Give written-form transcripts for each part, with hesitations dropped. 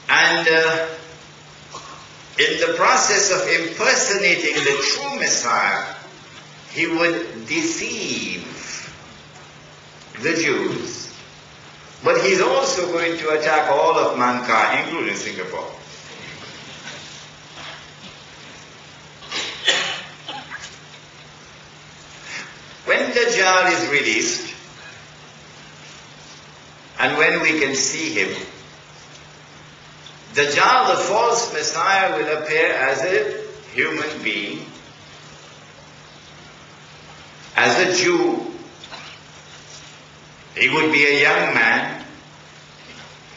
And in the process of impersonating the true Messiah, he would deceive the Jews. But he's also going to attack all of mankind, including Singapore. When Dajjal is released, and when we can see him, Dajjal, the false Messiah, will appear as a human being, as a Jew. He would be a young man.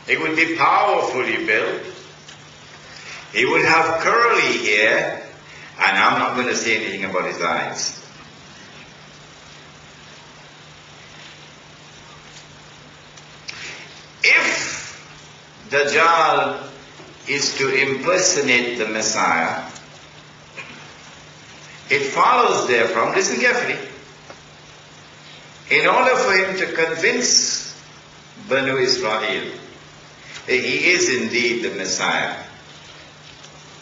He would be powerfully built. He would have curly hair, and I'm not going to say anything about his eyes. If Dajjal is to impersonate the Messiah, it follows therefrom, listen carefully, in order for him to convince Banu Israel that he is indeed the Messiah,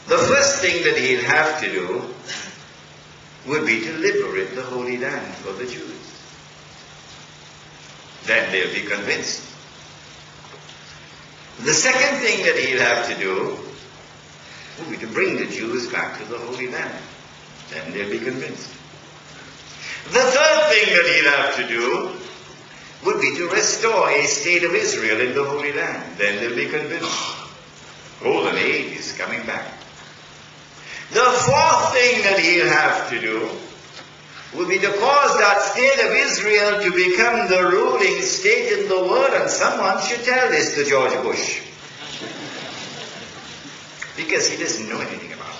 the first thing that he'll have to do would be to liberate the Holy Land for the Jews. Then they'll be convinced. The second thing that he'll have to do would be to bring the Jews back to the Holy Land. Then they'll be convinced. The third thing that he'll have to do would be to restore a state of Israel in the Holy Land. Then they'll be convinced. Golden Age is coming back. The fourth thing that he'll have to do would be to cause that state of Israel to become the ruling state in the world, and someone should tell this to George Bush. Because he doesn't know anything about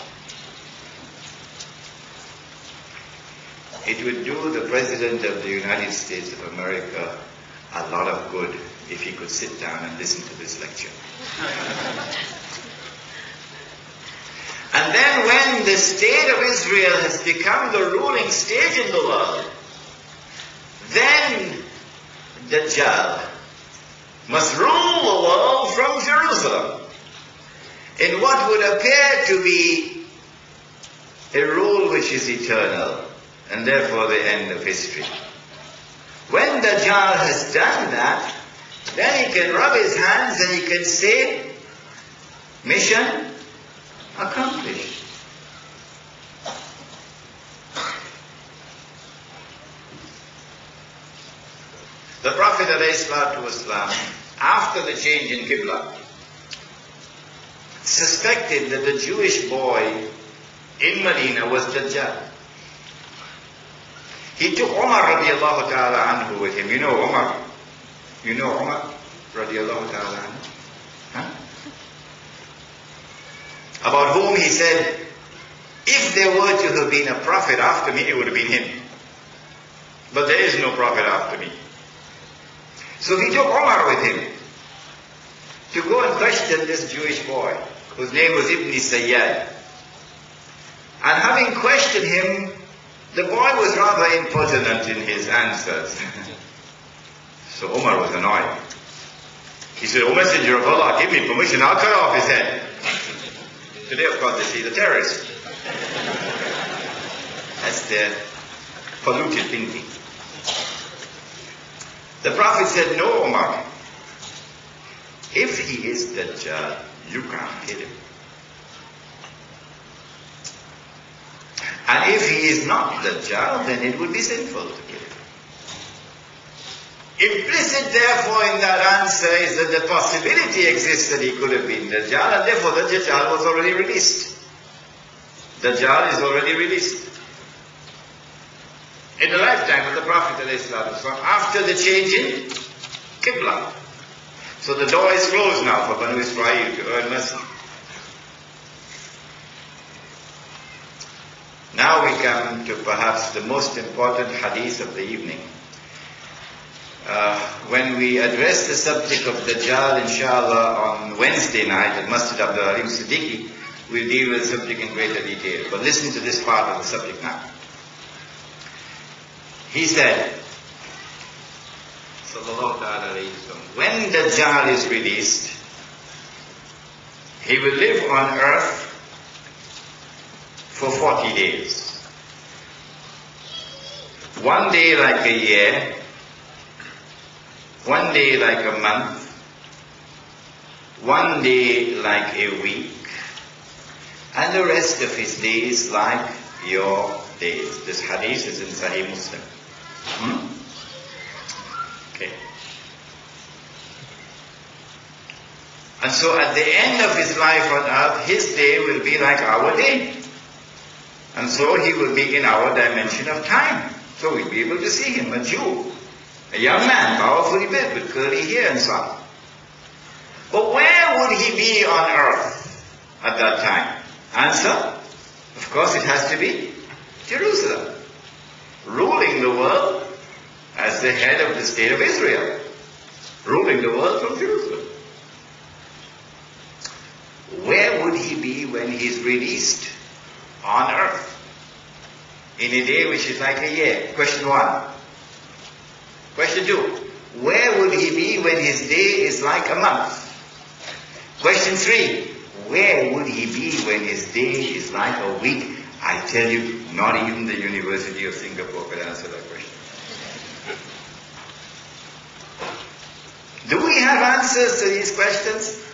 it. It would do the President of the United States of America a lot of good if he could sit down and listen to this lecture. And then when the state of Israel has become the ruling state in the world, then Dajjal must rule the world from Jerusalem in what would appear to be a rule which is eternal, and therefore the end of history. When Dajjal has done that, then he can rub his hands and he can say, mission accomplished. The Prophet ﷺ, after the change in Qibla, suspected that the Jewish boy in Medina was Dajjal. He took Umar radiallahu ta'ala anhu with him. You know Umar? You know Umar radiallahu ta'ala anhu? Huh? About whom he said, if there were to have been a prophet after me, it would have been him. But there is no prophet after me. So he took Umar with him to go and question this Jewish boy, whose name was Ibn Sayyad. And having questioned him, the boy was rather impertinent in his answers. So Umar was annoyed. He said, "O Messenger of Allah, give me permission, I'll cut off his head." Today, of course, they say the terrorist. That's their polluted thinking. The Prophet said, "No, Umar. If he is Dajjal, you can't kill him. And if he is not Dajjal, then it would be sinful to kill him." Implicit, therefore, in that answer is that the possibility exists that he could have been Dajjal, and therefore the Dajjal was already released. Dajjal is already released. In the lifetime of the Prophet ﷺ, after the change in Qibla. So the door is closed now for Banu Israel to earn mercy. Now we come to perhaps the most important hadith of the evening. When we address the subject of Dajjal, inshallah, on Wednesday night at Masjid Abdul Halim Siddiqui, we'll deal with the subject in greater detail. But listen to this part of the subject now. He said, sallallahu ta'ala alayhi wa sallam, when Dajjal is released, He will live on earth for 40 days. One day like a year, one day like a month, one day like a week, and the rest of his days like your days. This hadith is in Sahih Muslim. Okay. And so at the end of his life on earth, his day will be like our day. And so he will be in our dimension of time. So we'll be able to see him, a Jew, a young man, powerfully built with curly hair and so on. But where would he be on earth at that time? Answer, of course it has to be Jerusalem, ruling the world as the head of the state of Israel, ruling the world from Jerusalem. Where would he be when he's released on earth? In a day which is like a year. Question 1. Question 2. Where would he be when his day is like a month? Question 3. Where would he be when his day is like a week? I tell you, not even the University of Singapore could answer that question. Do we have answers to these questions?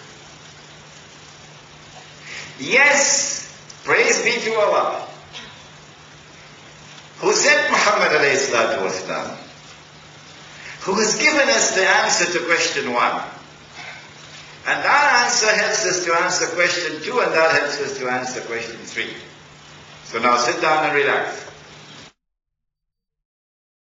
Yes, praise be to Allah, who sent Muhammad alayhi salatu wasalam, who has given us the answer to question 1. And that answer helps us to answer question 2, and that helps us to answer question 3. So now sit down and relax.